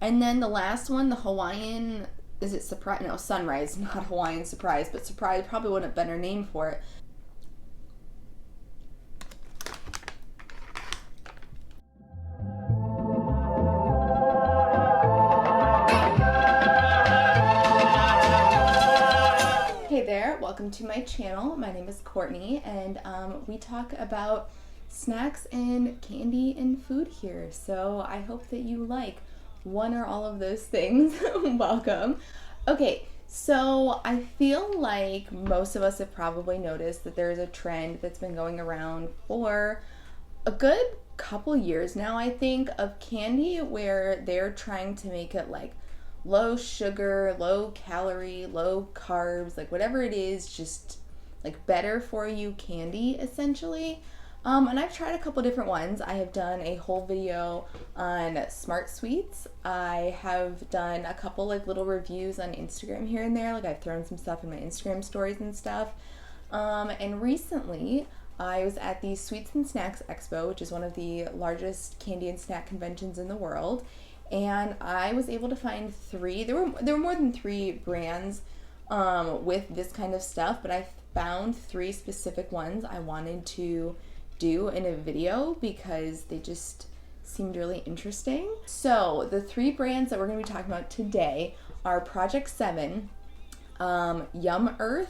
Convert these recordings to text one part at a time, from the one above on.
And then the last one, the Hawaiian, is it surprise? No, sunrise, not Hawaiian surprise, but surprise probably wouldn't have been her name for it. Hey there, welcome to my channel. My name is Courtney, and we talk about snacks and candy and food here. So I hope that you like one or all of those things. Welcome. Okay, so I feel like most of us have probably noticed that there's a trend that's been going around for a good couple years now, I think, of candy where they're trying to make it like low sugar, low calorie, low carbs, like whatever it is, just like better for you candy essentially. And I've tried a couple different ones. I have done a whole video on Smart Sweets. I have done a couple like little reviews on Instagram here and there. Like I've thrown some stuff in my Instagram stories and stuff. And recently I was at the Sweets and Snacks Expo, which is one of the largest candy and snack conventions in the world. And I was able to find three. There were more than three brands with this kind of stuff, but I found three specific ones I wanted to do in a video because they just seemed really interesting. So the three brands that we're going to be talking about today are Project 7, YumEarth,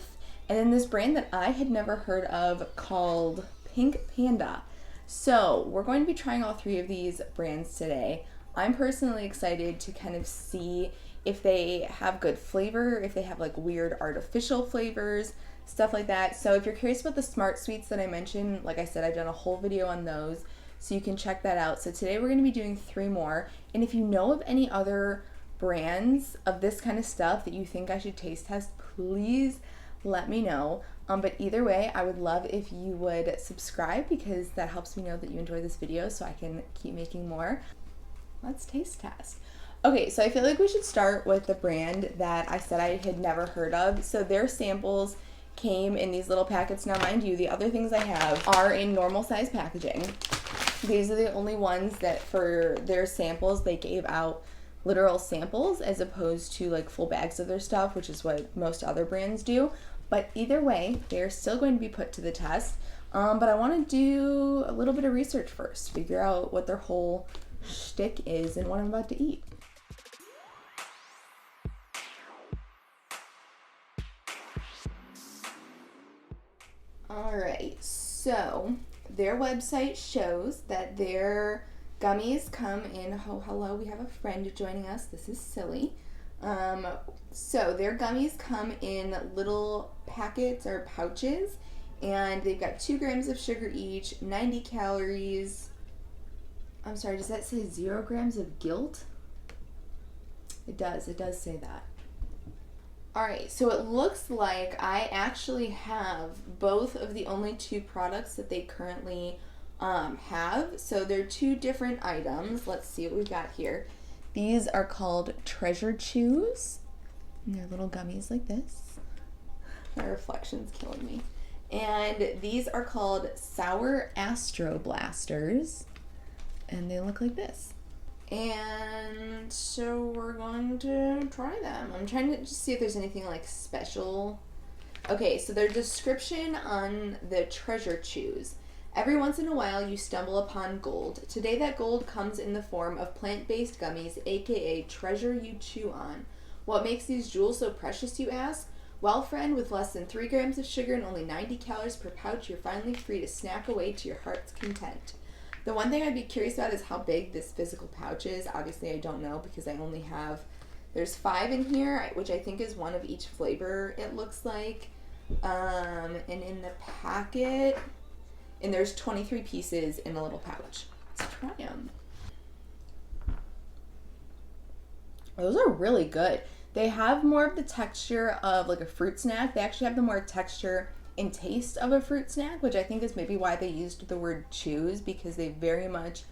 and then this brand that I had never heard of called Pink Panda. So we're going to be trying all three of these brands today. I'm personally excited to kind of see if they have good flavor, if they have like weird artificial flavors, stuff like that. So if you're curious about the Smart Sweets that I mentioned, like I said, I've done a whole video on those, so you can check that out. So today we're going to be doing three more. And if you know of any other brands of this kind of stuff that you think I should taste test, please let me know. But either way, I would love if you would subscribe because that helps me know that you enjoy this video so I can keep making more. Let's taste test. Okay, so I feel like we should start with the brand that I said I had never heard of. So their samples came in these little packets. Now, mind you, the other things I have are in normal size packaging. These are the only ones that for their samples, they gave out literal samples as opposed to like full bags of their stuff, which is what most other brands do. But either way, they're still going to be put to the test. But I want to do a little bit of research first, figure out what their whole shtick is and what I'm about to eat. Alright, so their website shows that their gummies come in, oh hello, we have a friend joining us, this is Silly. So their gummies come in little packets or pouches, and they've got 2 grams of sugar each, 90 calories. I'm sorry, does that say 0 grams of guilt? It does say that. Alright, so it looks like I actually have both of the only 2 products that they currently have. So they're 2 different items. Let's see what we've got here. These are called Treasure Chews. And they're little gummies like this. My reflection's killing me. And these are called Sour Astro Blasters. And they look like this. And so we're going to try them. I'm trying to just see if there's anything like special. Okay, so their description on the Treasure Chews. Every once in a while you stumble upon gold. Today that gold comes in the form of plant-based gummies, aka treasure you chew on. What makes these jewels so precious, you ask? Well, friend, with less than 3 grams of sugar and only 90 calories per pouch, you're finally free to snack away to your heart's content. The one thing I'd be curious about is how big this physical pouch is. Obviously, I don't know because I only have, there's 5 in here, which I think is one of each flavor, it looks like. And in the packet, and there's 23 pieces in a little pouch. Let's try them. Those are really good. They have more of the texture of like a fruit snack. They actually have the more texture and taste of a fruit snack, which I think is maybe why they used the word chews, because they very much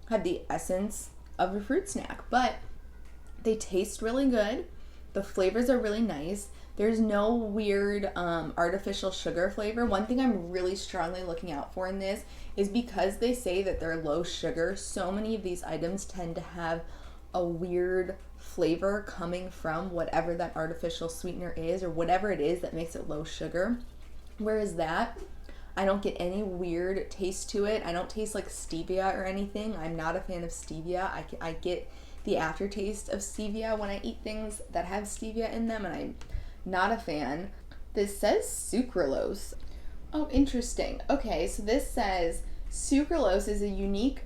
have the essence of a fruit snack. But they taste really good. The flavors are really nice. There's no weird artificial sugar flavor. One thing I'm really strongly looking out for in this is because they say that they're low sugar, so many of these items tend to have a weird flavor coming from whatever that artificial sweetener is or whatever it is that makes it low sugar. Whereas that, I don't get any weird taste to it. I don't taste like stevia or anything. I'm not a fan of stevia. I get the aftertaste of stevia when I eat things that have stevia in them, and I'm not a fan. This says sucralose. Oh, interesting. Okay, so this says sucralose is unique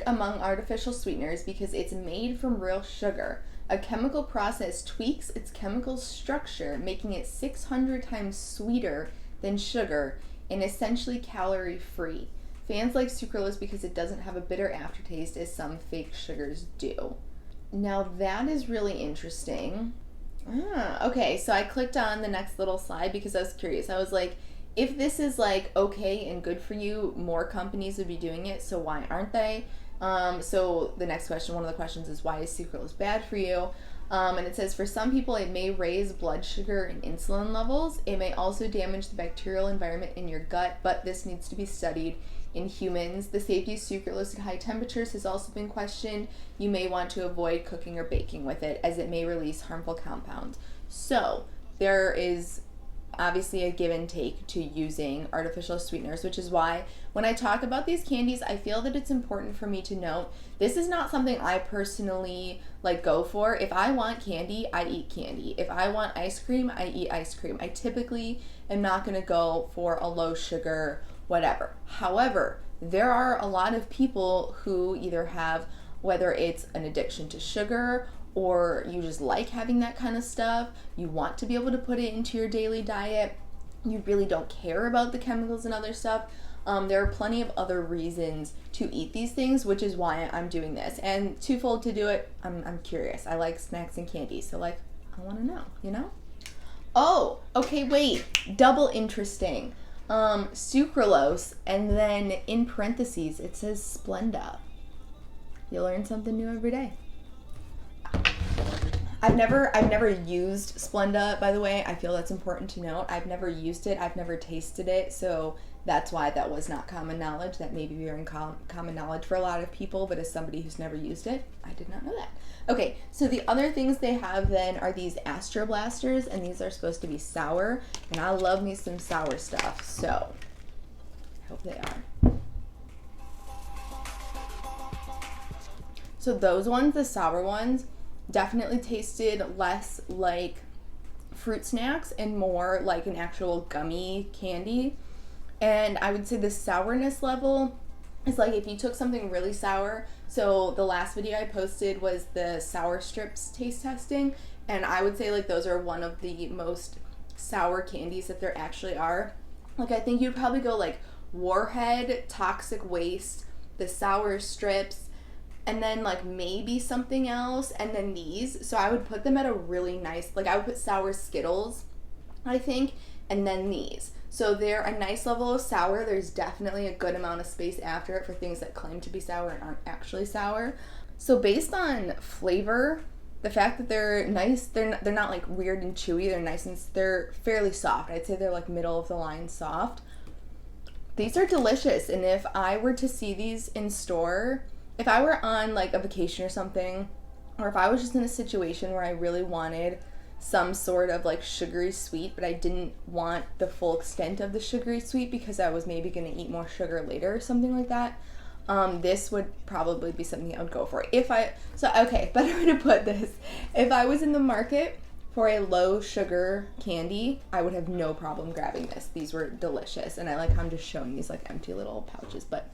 among artificial sweeteners because it's made from real sugar. A chemical process tweaks its chemical structure, making it 600 times sweeter than sugar and essentially calorie-free. Fans like sucralose because it doesn't have a bitter aftertaste as some fake sugars do. Now that is really interesting. Okay, so I clicked on the next little slide because I was curious. I was like, if this is like okay and good for you, more companies would be doing it, so why aren't they? So the next question, one of the questions is, why is sucralose bad for you? And it says, for some people, it may raise blood sugar and insulin levels. It may also damage the bacterial environment in your gut, but this needs to be studied in humans. The safety of sucralose at high temperatures has also been questioned. You may want to avoid cooking or baking with it, as it may release harmful compounds. So there is obviously a give and take to using artificial sweeteners, which is why when I talk about these candies, I feel that it's important for me to note this is not something I personally like go for. If I want candy, I eat candy. If I want ice cream, I eat ice cream. I typically am not going to go for a low sugar whatever. However, there are a lot of people who either have, whether it's an addiction to sugar or you just like having that kind of stuff, you want to be able to put it into your daily diet, you really don't care about the chemicals and other stuff. There are plenty of other reasons to eat these things, which is why I'm doing this. And twofold to do it, I'm curious. I like snacks and candy, so like, I want to know, you know? Oh, okay, wait, double interesting. Sucralose, and then in parentheses, it says Splenda. You learn something new every day. I've never used Splenda, by the way. I feel that's important to note. I've never used it. I've never tasted it. So that's why that was not common knowledge. That may be very common knowledge for a lot of people, but as somebody who's never used it, I did not know that. Okay, so the other things they have then are these Astro Blasters, and these are supposed to be sour, and I love me some sour stuff, so I hope they are. So those ones, the sour ones, definitely tasted less like fruit snacks and more like an actual gummy candy. And I would say the sourness level is like if you took something really sour. So the last video I posted was the sour strips taste testing, and I would say like those are one of the most sour candies that there actually are. Like I think you'd probably go like Warhead, Toxic Waste, the sour strips, and then like maybe something else, and then these. So I would put them at a really nice, like I would put sour Skittles, I think, and then these. So they're a nice level of sour. There's definitely a good amount of space after it for things that claim to be sour and aren't actually sour. So based on flavor, the fact that they're nice, they're not like weird and chewy, they're nice and they're fairly soft. I'd say they're like middle of the line soft. These are delicious, and if I were to see these in store, if I were on like a vacation or something, or if I was just in a situation where I really wanted some sort of like sugary sweet, but I didn't want the full extent of the sugary sweet because I was maybe going to eat more sugar later or something like that, this would probably be something I would go for. Better way to put this, if I was in the market for a low sugar candy, I would have no problem grabbing this. These were delicious, and I like how I'm just showing these like empty little pouches, but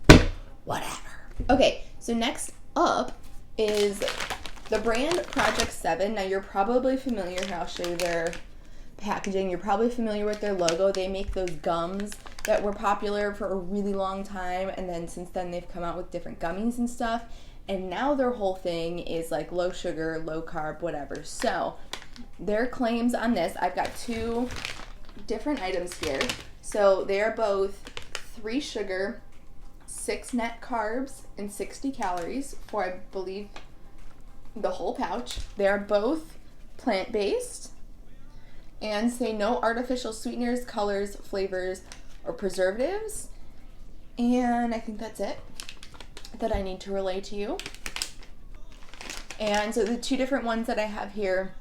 whatever. Okay, so next up is the brand Project 7. Now you're probably familiar, here I'll show you their packaging. You're probably familiar with their logo. They make those gums that were popular for a really long time, and then since then they've come out with different gummies and stuff, and now their whole thing is like low sugar, low carb, whatever. So their claims on this, I've got two different items here. So they are both 3 sugar, 6 net carbs, and 60 calories for, I believe, the whole pouch. They are both plant-based and say no artificial sweeteners, colors, flavors, or preservatives. And I think that's it that I need to relay to you. And so the two different ones that I have here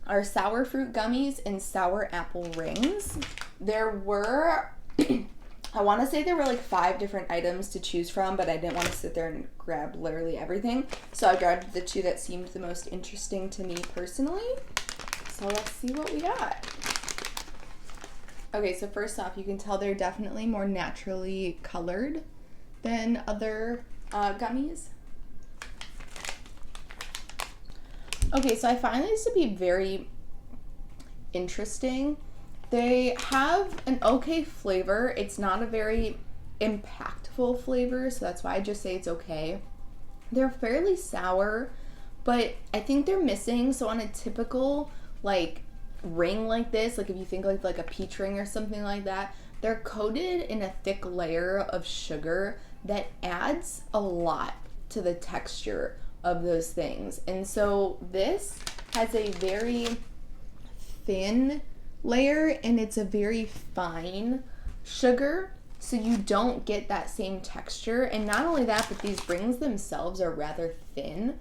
are sour fruit gummies and sour apple rings. There were, I want to say there were like 5 different items to choose from, but I didn't want to sit there and grab literally everything. So I grabbed the 2 that seemed the most interesting to me personally. So let's see what we got. Okay, so first off, you can tell they're definitely more naturally colored than other gummies. Okay, so I find these to be very interesting. They have an okay flavor. It's not a very impactful flavor, so that's why I just say it's okay. They're fairly sour, but I think they're missing. So on a typical like ring like this, like if you think like a peach ring or something like that, they're coated in a thick layer of sugar that adds a lot to the texture of those things. And so this has a very thin layer and it's a very fine sugar, so you don't get that same texture. And not only that, but these rings themselves are rather thin,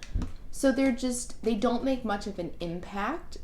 so they don't make much of an impact.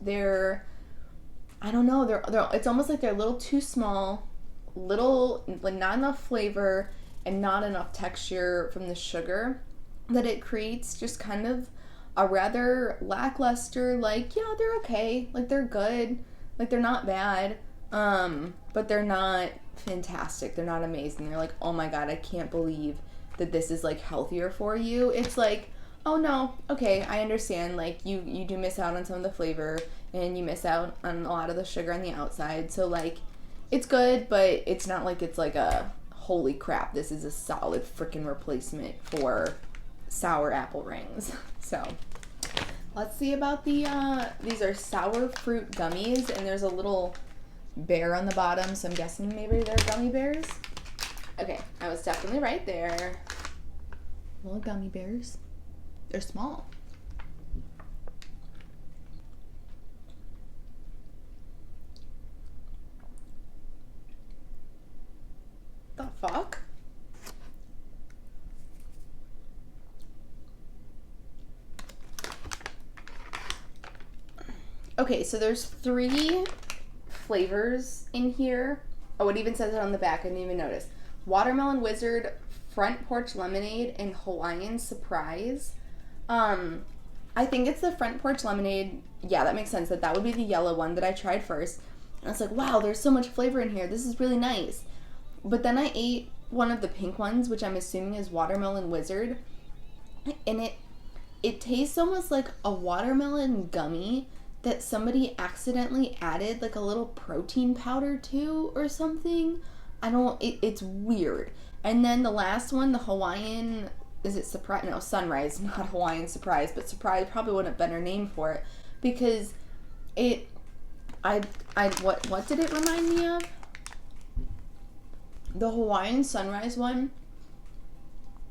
I don't know, it's almost like they're a little too small, like not enough flavor and not enough texture from the sugar, that it creates just kind of a rather lackluster, like, yeah, they're okay, like they're good, like they're not bad, but they're not fantastic, they're not amazing. They're like, oh my god, I can't believe that this is like healthier for you. It's like, oh no, okay, I understand, like you do miss out on some of the flavor and you miss out on a lot of the sugar on the outside, so like it's good, but it's not like it's like a holy crap, this is a solid freaking replacement for sour apple rings. So let's see about these are sour fruit gummies, and there's a little bear on the bottom, so I'm guessing maybe they're gummy bears. Okay, I was definitely right there. Little gummy bears. They're small. The fuck? Okay, so there's 3 flavors in here. Oh, it even says it on the back. I didn't even notice. Watermelon Wizard, Front Porch Lemonade, and Hawaiian Surprise. I think it's the Front Porch Lemonade. Yeah, that makes sense. That would be the yellow one that I tried first. And I was like, wow, there's so much flavor in here. This is really nice. But then I ate one of the pink ones, which I'm assuming is Watermelon Wizard. And it tastes almost like a watermelon gummy that somebody accidentally added like a little protein powder to or something. It's weird. And then the last one, the Hawaiian, is it Surprise? No, Sunrise, not Hawaiian Surprise, but Surprise probably wouldn't have been her name for it, because what did it remind me of? The Hawaiian Sunrise one,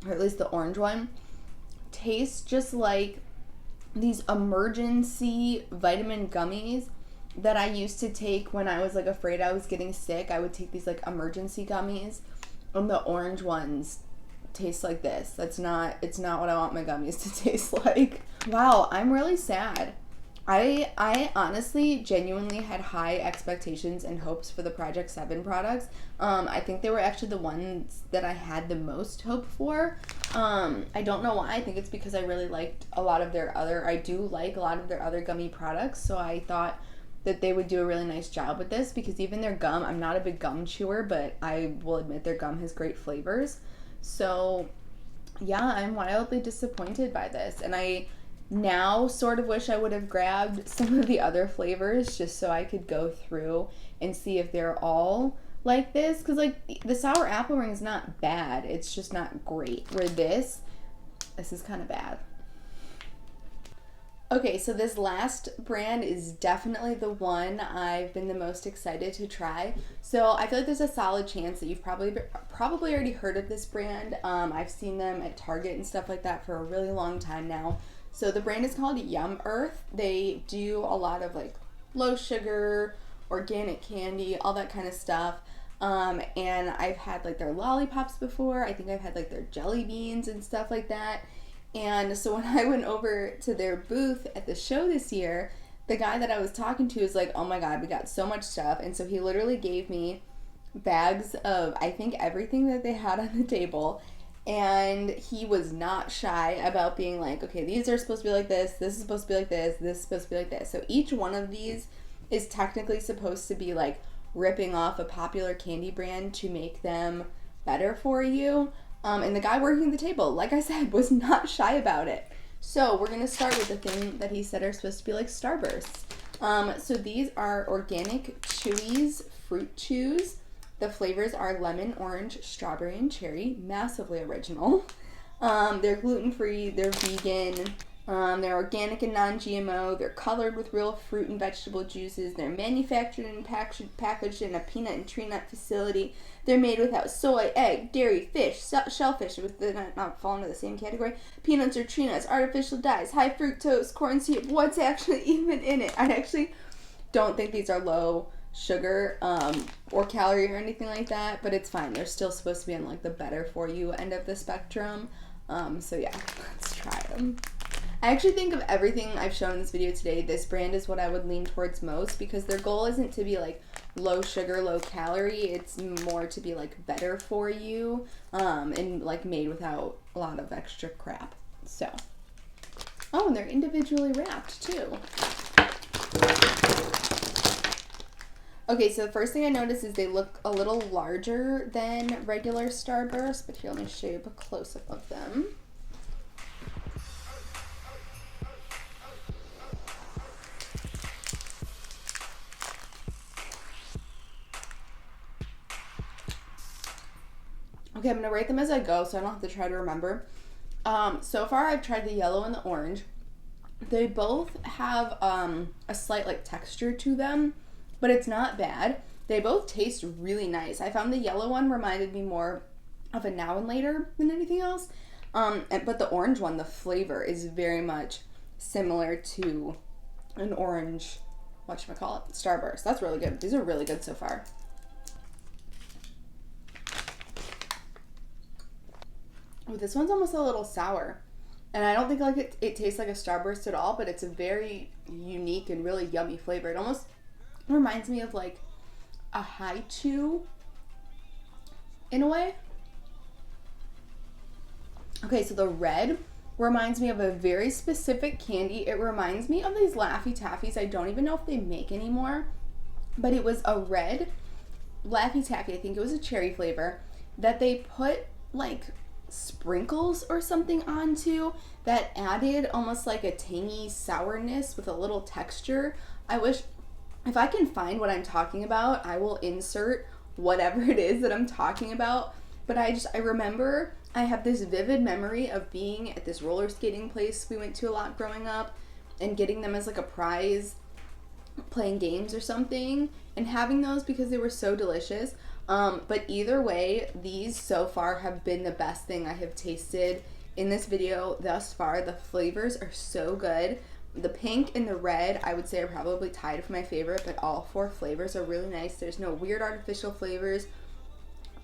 or at least the orange one, tastes just like these emergency vitamin gummies that I used to take when I was like afraid I was getting sick. I would take these like emergency gummies, and the orange ones taste like this. It's not what I want my gummies to taste like. Wow, I'm really sad. I honestly genuinely had high expectations and hopes for the Project 7 products. I think they were actually the ones that I had the most hope for. I don't know why. I think it's because I really liked a lot of their other, I do like a lot of their other gummy products, so I thought that they would do a really nice job with this, because even their gum, I'm not a big gum chewer, but I will admit their gum has great flavors. So yeah, I'm wildly disappointed by this, and I now sort of wish I would have grabbed some of the other flavors just so I could go through and see if they're all like this, because like the sour apple ring is not bad, it's just not great, where this is kind of bad. Okay, so this last brand is definitely the one I've been the most excited to try. So I feel like there's a solid chance that you've probably already heard of this brand. I've seen them at Target and stuff like that for a really long time now. So the brand is called YumEarth. They do a lot of like low sugar, organic candy, all that kind of stuff. And I've had like their lollipops before. I think I've had like their jelly beans and stuff like that. And so when I went over to their booth at the show this year, the guy that I was talking to was like, oh my god, we got so much stuff. And so he literally gave me bags of, I think, everything that they had on the table. And he was not shy about being like, okay, these are supposed to be like this is supposed to be like this is supposed to be like this. So each one of these is technically supposed to be like ripping off a popular candy brand to make them better for you. And the guy working the table, like I said, was not shy about it. So we're going to start with the thing that he said are supposed to be like Starbursts. So these are organic Chewies Fruit Chews. The flavors are lemon, orange, strawberry, and cherry. Massively original. They're gluten-free, they're vegan, they're organic and non-GMO, they're colored with real fruit and vegetable juices, they're manufactured and packaged in a peanut and tree nut facility, they're made without soy, egg, dairy, fish, shellfish, with the not fall into the same category, peanuts or tree nuts, artificial dyes, high fructose, corn syrup. What's actually even in it? I actually don't think these are low sugar or calorie or anything like that, but it's fine. They're still supposed to be on like the better for you end of the spectrum. So yeah, let's try them. I actually think of everything I've shown in this video today, this brand is what I would lean towards most, because their goal isn't to be like low sugar, low calorie. It's more to be like better for you, and like made without a lot of extra crap. So, oh, and they're individually wrapped too. Okay, so the first thing I noticed is they look a little larger than regular Starburst, but here, let me show you a close-up of them. Okay, I'm going to rate them as I go, so I don't have to try to remember. So far, I've tried the yellow and the orange. They both have a slight like texture to them, but it's not bad. They both taste really nice. I found the yellow one reminded me more of a Now and Later than anything else. But the orange one, the flavor is very much similar to an orange, whatchamacallit, Starburst. That's really good. These are really good so far. Oh, this one's almost a little sour. And I don't think like it tastes like a Starburst at all, but it's a very unique and really yummy flavor. It almost reminds me of like a High Chew in a way. Okay, so the red reminds me of a very specific candy. It reminds me of these Laffy Taffies. I don't even know if they make anymore, but it was a red Laffy Taffy. I think it was a cherry flavor that they put like sprinkles or something onto that added almost like a tangy sourness with a little texture. I wish, if I can find what I'm talking about, I will insert whatever it is that I'm talking about. But I remember I have this vivid memory of being at this roller skating place we went to a lot growing up and getting them as like a prize, playing games or something, and having those because they were so delicious. But either way, these so far have been the best thing I have tasted in this video thus far. The flavors are so good. The pink and the red, I would say, are probably tied for my favorite, but all four flavors are really nice. There's no weird artificial flavors.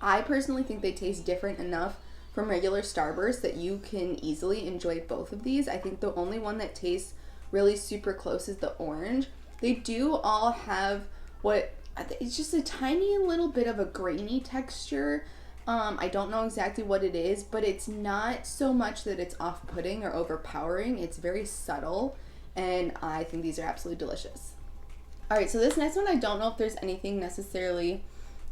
I personally think they taste different enough from regular Starburst that you can easily enjoy both of these. I think the only one that tastes really super close is the orange. They do all have it's just a tiny little bit of a grainy texture. I don't know exactly what it is, but it's not so much that it's off-putting or overpowering. It's very subtle, and I think these are absolutely delicious. Alright, so this next one, I don't know if there's anything necessarily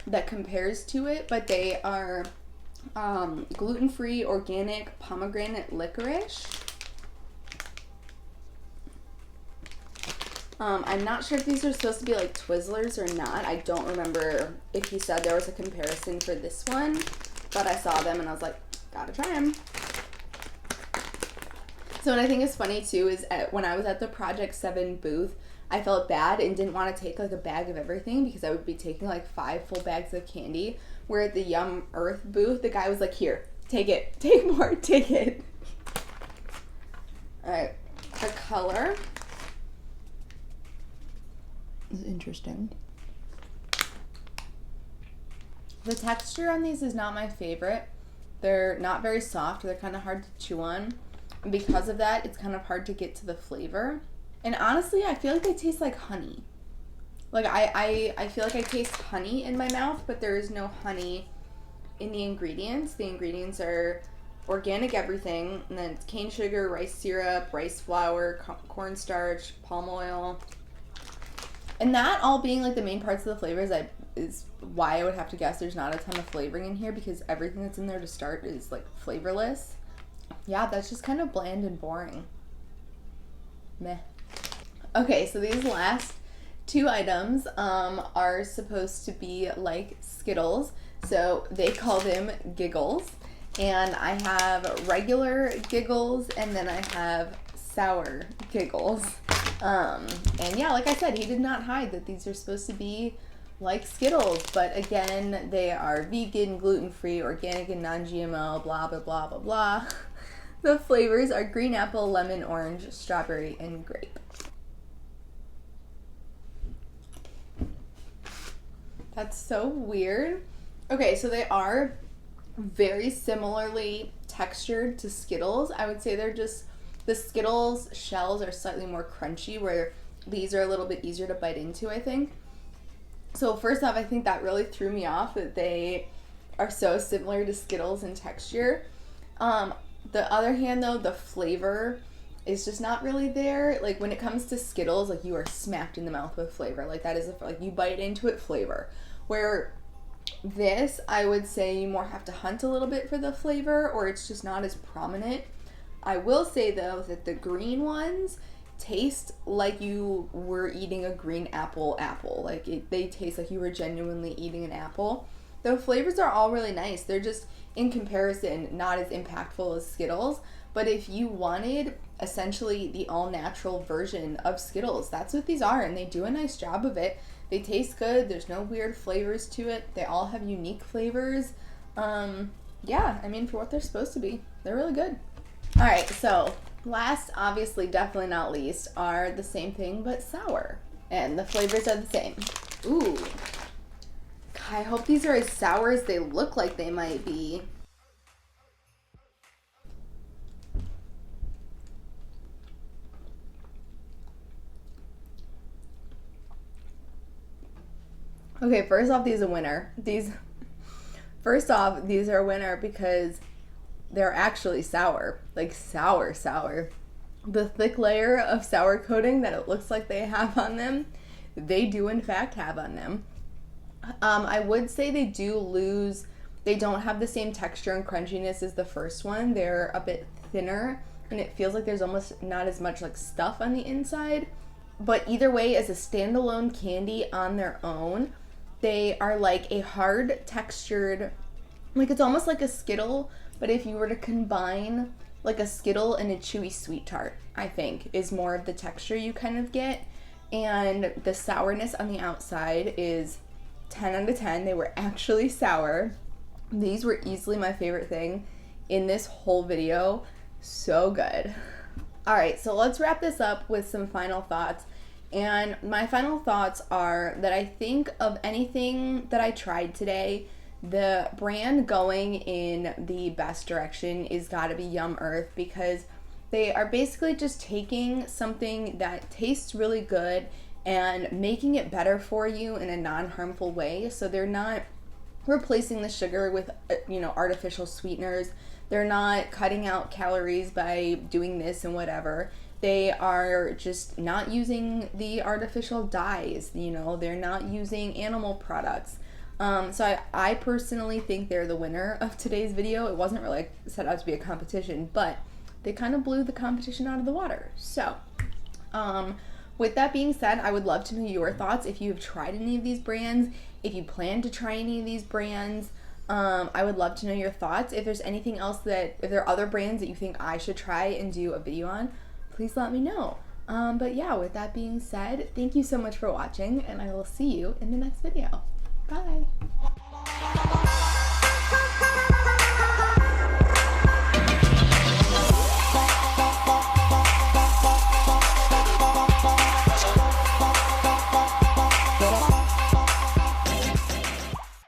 that compares to it, but they are gluten-free, organic, pomegranate licorice. I'm not sure if these are supposed to be like Twizzlers or not. I don't remember if he said there was a comparison for this one, but I saw them and I was like, gotta try them. So what I think is funny too is when I was at the Project 7 booth, I felt bad and didn't want to take like a bag of everything because I would be taking like 5 full bags of candy. Where at the YumEarth booth, the guy was like, here, take it, take more, take it. Alright, the color is interesting. The texture on these is not my favorite. They're not very soft. They're kind of hard to chew on. And because of that, it's kind of hard to get to the flavor. And honestly, I feel like they taste like honey. Like I feel like I taste honey in my mouth, but there is no honey in the ingredients. The ingredients are organic everything, and then it's cane sugar, rice syrup, rice flour, cornstarch, palm oil. And that all being like the main parts of the flavors is why I would have to guess there's not a ton of flavoring in here, because everything that's in there to start is like flavorless. Yeah, that's just kind of bland and boring. Meh. Okay, so these last two items are supposed to be like Skittles. So they call them Giggles. And I have regular Giggles, and then I have sour Giggles. And yeah, like I said, he did not hide that these are supposed to be like Skittles, but again, they are vegan, gluten-free, organic, and non-GMO, blah, blah, blah, blah, blah. The flavors are green apple, lemon, orange, strawberry, and grape. That's so weird. Okay, so they are very similarly textured to Skittles. I would say they're just, the Skittles shells are slightly more crunchy, where these are a little bit easier to bite into, I think. So first off, I think that really threw me off that they are so similar to Skittles in texture. The other hand though, the flavor is just not really there. Like when it comes to Skittles, like you are smacked in the mouth with flavor. Like that is like you bite into it flavor. Where this, I would say you more have to hunt a little bit for the flavor, or it's just not as prominent. I will say though that the green ones taste like you were eating a green apple. Like they taste like you were genuinely eating an apple. The flavors are all really nice. They're just, in comparison, not as impactful as Skittles. But if you wanted essentially the all-natural version of Skittles, that's what these are, and they do a nice job of it. They taste good. There's no weird flavors to it. They all have unique flavors. Yeah, I mean, for what they're supposed to be, they're really good. All right, so last, obviously definitely not least, are the same thing but sour, and the flavors are the same. Ooh, I hope these are as sour as they look like they might be. Okay, first off, these are a winner. First off, these are a winner because they're actually sour, like sour. The thick layer of sour coating that it looks like they have on them, they do in fact have on them. I would say they don't have the same texture and crunchiness as the first one. They're a bit thinner, and it feels like there's almost not as much like stuff on the inside. But either way, as a standalone candy on their own, they are like a hard textured, like it's almost like a Skittle, but if you were to combine like a Skittle and a chewy sweet tart, I think is more of the texture you kind of get. And the sourness on the outside is 10 out of 10. They were actually sour. These were easily my favorite thing in this whole video. So good. All right, so let's wrap this up with some final thoughts. And my final thoughts are that I think of anything that I tried today, the brand going in the best direction is gotta be YumEarth, because they are basically just taking something that tastes really good and making it better for you in a non-harmful way. So they're not replacing the sugar with, artificial sweeteners. They're not cutting out calories by doing this and whatever. They are just not using the artificial dyes, they're not using animal products. So I personally think they're the winner of today's video. It wasn't really set out to be a competition, but they kind of blew the competition out of the water. So, with that being said, I would love to know your thoughts if you've tried any of these brands, if you plan to try any of these brands. I would love to know your thoughts. If there's anything else if there are other brands that you think I should try and do a video on, please let me know. But yeah, with that being said, thank you so much for watching, and I will see you in the next video. Bye.